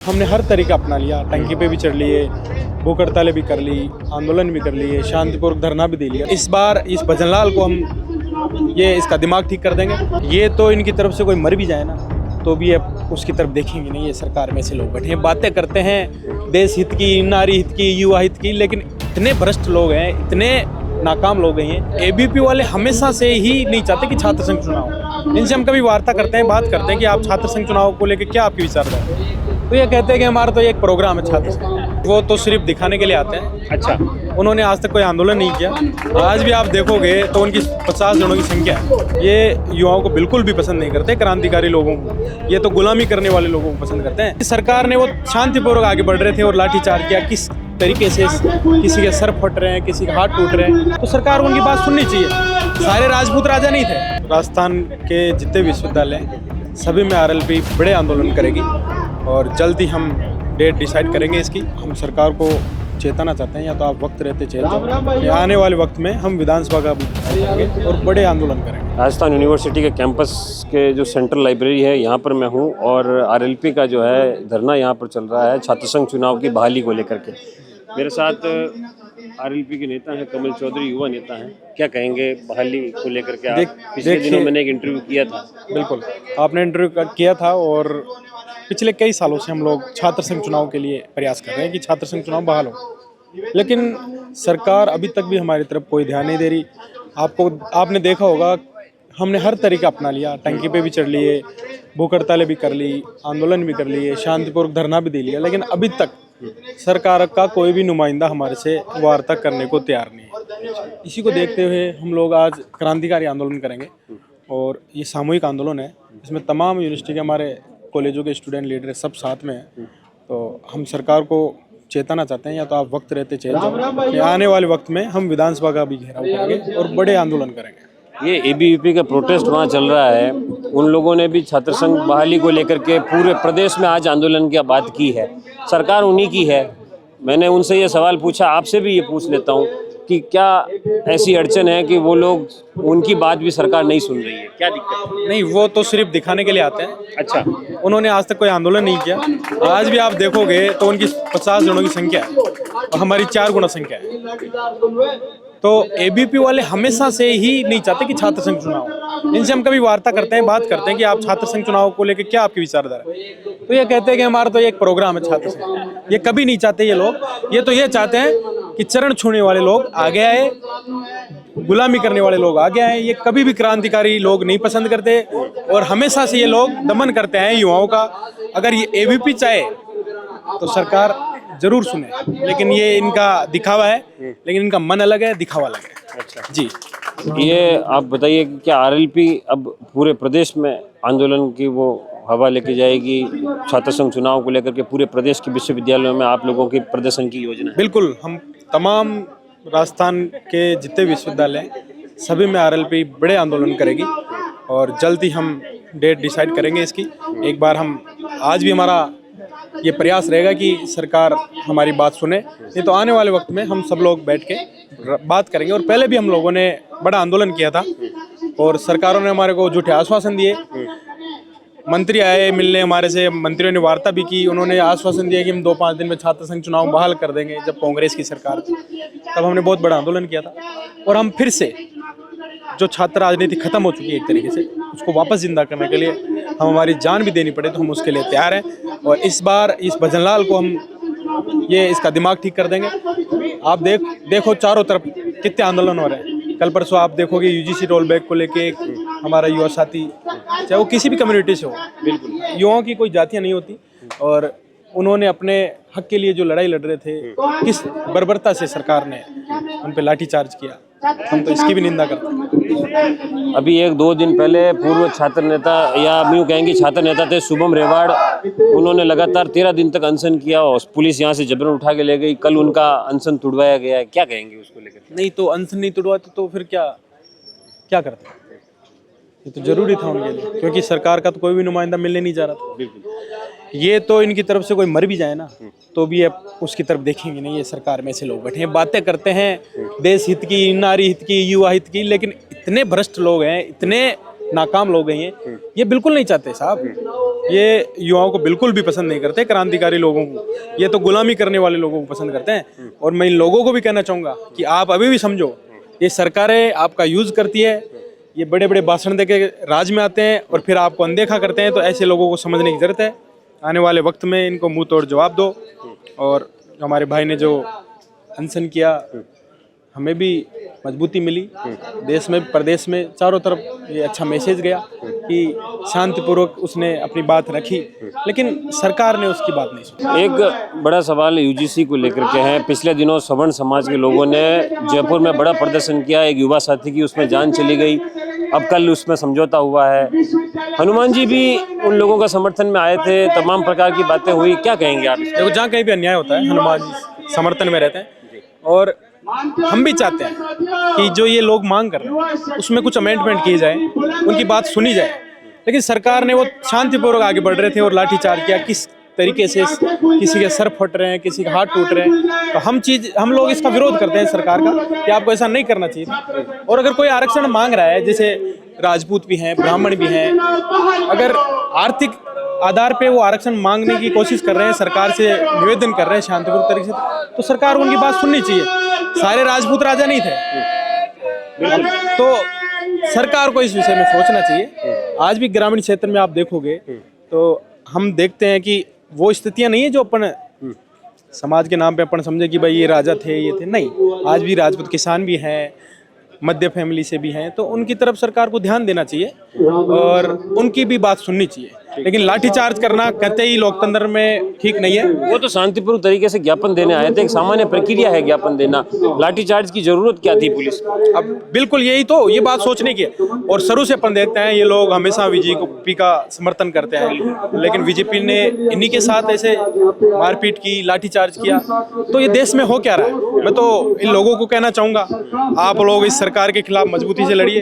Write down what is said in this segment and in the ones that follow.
हमने हर तरीका अपना लिया, टंकी पे भी चढ़ लिए, भूख हड़तालें भी कर ली, आंदोलन भी कर लिए, शांतिपूर्वक धरना भी दे लिया। इस बार इस भजनलाल को हम इसका दिमाग ठीक कर देंगे। ये तो इनकी तरफ से कोई मर भी जाए ना तो भी अब उसकी तरफ देखेंगे नहीं। ये सरकार में से लोग बैठे हैं, बातें करते हैं देश हित की, नारी हित की, युवा हित की, लेकिन इतने भ्रष्ट लोग हैं, इतने नाकाम लोग हैं। एबीपी वाले हमेशा से ही नहीं चाहते कि छात्र संघ चुनाव। इनसे हम कभी वार्ता करते हैं, बात करते हैं कि आप छात्र संघ चुनाव को लेकर क्या आपकी विचारधारा है, तो ये कहते हैं कि हमारा तो एक प्रोग्राम है छात्र संघ। वो तो सिर्फ दिखाने के लिए आते हैं। अच्छा, उन्होंने आज तक कोई आंदोलन नहीं किया। आज भी आप देखोगे तो उनकी 50 जनों की संख्या है। ये युवाओं को बिल्कुल भी पसंद नहीं करते, क्रांतिकारी लोगों को। ये तो गुलामी करने वाले लोगों को पसंद करते हैं। सरकार ने वो शांतिपूर्वक आगे बढ़ रहे थे और लाठीचार्ज किया। किस तरीके से किसी के सर फट रहे हैं, किसी के हाथ टूट रहे हैं, तो सरकार को उनकी बात सुननी चाहिए। सारे राजपूत राजा नहीं थे। राजस्थान के जितने विश्वविद्यालय सभी में आरएलपी बड़े आंदोलन करेगी और जल्द ही हम डेट डिसाइड करेंगे इसकी। हम सरकार को चेताना चाहते हैं, या तो आप वक्त रहते चेत जाओ, या आने वाले वक्त में हम विधानसभा का भी करेंगे और बड़े आंदोलन करेंगे। राजस्थान यूनिवर्सिटी के कैंपस के जो सेंट्रल लाइब्रेरी है यहाँ पर मैं हूँ और आरएलपी का जो है धरना यहाँ पर चल रहा है छात्र संघ चुनाव की बहाली को लेकर के। मेरे साथ आरएलपी के नेता हैं कमल चौधरी, युवा नेता हैं। क्या कहेंगे बहाली को लेकर के? आप पिछले दिनों मैंने एक इंटरव्यू किया था। बिल्कुल, आपने इंटरव्यू किया था और पिछले कई सालों से हम लोग छात्र संघ चुनाव के लिए प्रयास कर रहे हैं कि छात्र संघ चुनाव बहाल हो, लेकिन सरकार अभी तक भी हमारी तरफ कोई ध्यान नहीं दे रही। आपने देखा होगा, हमने हर तरीका अपना लिया, टंकी पे भी चढ़ लिए, भूख हड़तालें भी कर ली, आंदोलन भी कर लिए, शांतिपूर्वक धरना भी दे लिया, लेकिन अभी तक सरकार का कोई भी नुमाइंदा हमारे से वार्ता करने को तैयार नहीं है। इसी को देखते हुए हम लोग आज क्रांतिकारी आंदोलन करेंगे और ये सामूहिक आंदोलन है। इसमें तमाम यूनिवर्सिटी के हमारे कॉलेजों के स्टूडेंट लीडर सब साथ में हैं। तो हम सरकार को चेताना चाहते हैं, या तो आप वक्त रहते चेत जाओ, या आने वाले वक्त में हम विधानसभा का भी घेराव करेंगे और बड़े आंदोलन करेंगे। ये एबीवीपी का प्रोटेस्ट वहाँ चल रहा है, उन लोगों ने भी छात्र संघ बहाली को लेकर के पूरे प्रदेश में आज आंदोलन की बात की है। सरकार उन्हीं की है। मैंने उनसे ये सवाल पूछा, आपसे भी ये पूछ लेता हूँ कि क्या ऐसी अड़चन है कि वो लोग, उनकी बात भी सरकार नहीं सुन रही है? क्या दिक्कत है? नहीं, वो तो सिर्फ दिखाने के लिए आते हैं। अच्छा, उन्होंने आज तक कोई आंदोलन नहीं किया। आज भी आप देखोगे तो उनकी 50 जनों की संख्या है और हमारी 4 गुना संख्या है। तो एबीपी वाले हमेशा से ही नहीं चाहते कि छात्र संघ चुनाव। इनसे हम कभी वार्ता करते हैं, बात करते हैं कि आप छात्र संघ चुनाव को लेकर क्या आपकी विचारधारा है, तो ये कहते हैं कि हमारा तो एक प्रोग्राम है छात्र संघ। ये कभी नहीं चाहते ये लोग। ये तो ये चाहते हैं कि चरण छूने वाले लोग आगे आए, गुलामी करने वाले लोग आगे आए। ये कभी भी क्रांतिकारी लोग नहीं पसंद करते और हमेशा से ये लोग दमन करते हैं युवाओं का। अगर ये एबीपी चाहे तो सरकार जरूर सुने, लेकिन ये इनका दिखावा है, लेकिन इनका मन अलग है, दिखावा अलग है। अच्छा जी, ये आप बताइए कि क्या आरएलपी अब पूरे प्रदेश में आंदोलन की वो हवा लेके जाएगी? छात्र संघ चुनाव को लेकर के पूरे प्रदेश के विश्वविद्यालयों में आप लोगों की प्रदर्शन की योजना है? बिल्कुल, हम तमाम राजस्थान के जितने विश्वविद्यालय सभी में आरएलपी बड़े आंदोलन करेगी और जल्द ही हम डेट डिसाइड करेंगे इसकी। एक बार हम आज भी हमारा ये प्रयास रहेगा कि सरकार हमारी बात सुने, नहीं तो आने वाले वक्त में हम सब लोग बैठ के बात करेंगे। और पहले भी हम लोगों ने बड़ा आंदोलन किया था और सरकारों ने हमारे को झूठे आश्वासन दिए। मंत्री आए मिलने हमारे से, मंत्रियों ने वार्ता भी की, उन्होंने आश्वासन दिया कि हम 2-5 दिन में छात्र संघ चुनाव बहाल कर देंगे। जब कांग्रेस की सरकार थी तब हमने बहुत बड़ा आंदोलन किया था और हम फिर से जो छात्र राजनीति खत्म हो चुकी है एक तरीके से, उसको वापस जिंदा करने के लिए हम हमारी जान भी देनी पड़े तो हम उसके लिए तैयार हैं। और इस बार इस भजनलाल को हम इसका दिमाग ठीक कर देंगे। आप देखो चारों तरफ कितने आंदोलन हो रहे हैं। कल परसों आप देखोगे यूजीसी रोल बैक को लेके हमारा युवा साथी, चाहे वो किसी भी कम्युनिटी से हो, बिल्कुल युवाओं की कोई जातियाँ नहीं होती, और उन्होंने अपने हक के लिए जो लड़ाई लड़ रहे थे, किस बर्बरता से सरकार ने उन पे लाठीचार्ज किया, हम तो इसकी भी निंदा करते हैं। अभी 1-2 दिन पहले पूर्व छात्र नेता, या यूँ कहेंगे छात्र नेता थे शुभम रेवाड़, उन्होंने लगातार 13 दिन तक अनशन किया और पुलिस यहाँ से जबरन उठा के ले गई। कल उनका अनशन तुड़वाया गया है, क्या कहेंगे उसको लेकर? नहीं, तो अनशन नहीं तुड़वाते तो फिर क्या करते? ये तो जरूरी था उनके लिए, क्योंकि सरकार का तो कोई भी नुमाइंदा मिलने नहीं जा रहा था। बिल्कुल, ये तो इनकी तरफ से कोई मर भी जाए ना तो भी अब उसकी तरफ देखेंगे नहीं। ये सरकार में से लोग बैठे हैं, बातें करते हैं देश हित की, नारी हित की, युवा हित की, लेकिन इतने भ्रष्ट लोग हैं, इतने नाकाम लोग हैं, ये बिल्कुल नहीं चाहते साहब। ये युवाओं को बिल्कुल भी पसंद नहीं करते, क्रांतिकारी लोगों को। ये तो गुलामी करने वाले लोगों को पसंद करते हैं। और मैं इन लोगों को भी कहना चाहूँगा कि आप अभी भी समझो, ये सरकारें आपका यूज़ करती है, ये बड़े बड़े भाषण दे के राज में आते हैं और फिर आपको अनदेखा करते हैं। तो ऐसे लोगों को समझने की ज़रूरत है। आने वाले वक्त में इनको मुंह तोड़ जवाब दो। और हमारे भाई ने जो अनशन किया, हमें भी मजबूती मिली। देश में, प्रदेश में, चारों तरफ ये अच्छा मैसेज गया कि शांतिपूर्वक उसने अपनी बात रखी, लेकिन सरकार ने उसकी बात नहीं सुनी। एक बड़ा सवाल यूजीसी को लेकर के है। पिछले दिनों सवर्ण समाज के लोगों ने जयपुर में बड़ा प्रदर्शन किया, एक युवा साथी की उसमें जान चली गई। अब कल उसमें समझौता हुआ है। हनुमान जी भी उन लोगों का समर्थन में आए थे, तमाम प्रकार की बातें हुई। क्या कहेंगे आप? देखो, जहाँ कहीं भी अन्याय होता है, हनुमान जी समर्थन में रहते हैं। और हम भी चाहते हैं कि जो ये लोग मांग कर रहे हैं उसमें कुछ अमेंडमेंट किए जाए, उनकी बात सुनी जाए। लेकिन सरकार ने, वो शांतिपूर्वक आगे बढ़ रहे थे और लाठीचार्ज किया। किस तरीके से किसी के सर फट रहे हैं, किसी के हाथ टूट रहे हैं। तो हम लोग इसका विरोध करते हैं सरकार का कि आपको ऐसा नहीं करना चाहिए। और अगर कोई आरक्षण मांग रहा है, जैसे राजपूत भी हैं, ब्राह्मण भी हैं, अगर आर्थिक आधार पे वो आरक्षण मांगने की कोशिश कर रहे हैं, सरकार से निवेदन कर रहे हैं शांतिपूर्ण तरीके से, तो सरकार को उनकी बात सुननी चाहिए। सारे राजपूत राजा नहीं थे, तो सरकार को इस विषय में सोचना चाहिए। आज भी ग्रामीण क्षेत्र में आप देखोगे तो हम देखते हैं कि वो स्थितियां नहीं है जो अपन समाज के नाम पे अपन समझे कि भाई ये राजा थे, ये थे। नहीं, आज भी राजपूत किसान भी हैं, मध्य फैमिली से भी हैं, तो उनकी तरफ सरकार को ध्यान देना चाहिए और उनकी भी बात सुननी चाहिए। लेकिन लाठीचार्ज करना कहते ही लोकतंत्र में ठीक नहीं है। वो तो शांतिपूर्ण तरीके से ज्ञापन देने आए थे, एक सामान्य प्रक्रिया है ज्ञापन देना। लाठीचार्ज की जरूरत क्या थी पुलिस को? अब बिल्कुल यही तो, ये बात सोचने की है। और शुरू से अपन देखते हैं ये लोग हमेशा बीजेपी का समर्थन करते हैं, लेकिन बीजेपी ने इन्हीं के साथ ऐसे मारपीट की, लाठीचार्ज किया। तो ये देश में हो क्या रहा है? मैं तो इन लोगों को कहना चाहूँगा, आप लोग इस सरकार के खिलाफ मजबूती से लड़िए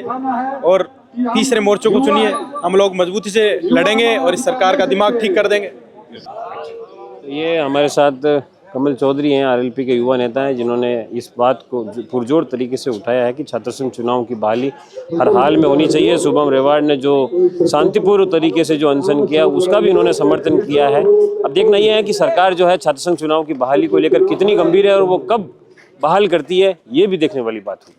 और तीसरे मोर्चों को चुनिए। हम लोग मजबूती से लड़ेंगे और इस सरकार का दिमाग ठीक कर देंगे। ये हमारे साथ कमल चौधरी हैं, आरएलपी के युवा नेता हैं, जिन्होंने इस बात को पुरजोर तरीके से उठाया है कि छात्र संघ चुनाव की बहाली हर हाल में होनी चाहिए। शुभम रेवाड़ ने जो शांतिपूर्ण तरीके से जो अनशन किया, उसका भी इन्होंने समर्थन किया है। अब देखना यह है कि सरकार जो है छात्र संघ चुनाव की बहाली को लेकर कितनी गंभीर है और वो कब बहाल करती है, ये भी देखने वाली बात होगी।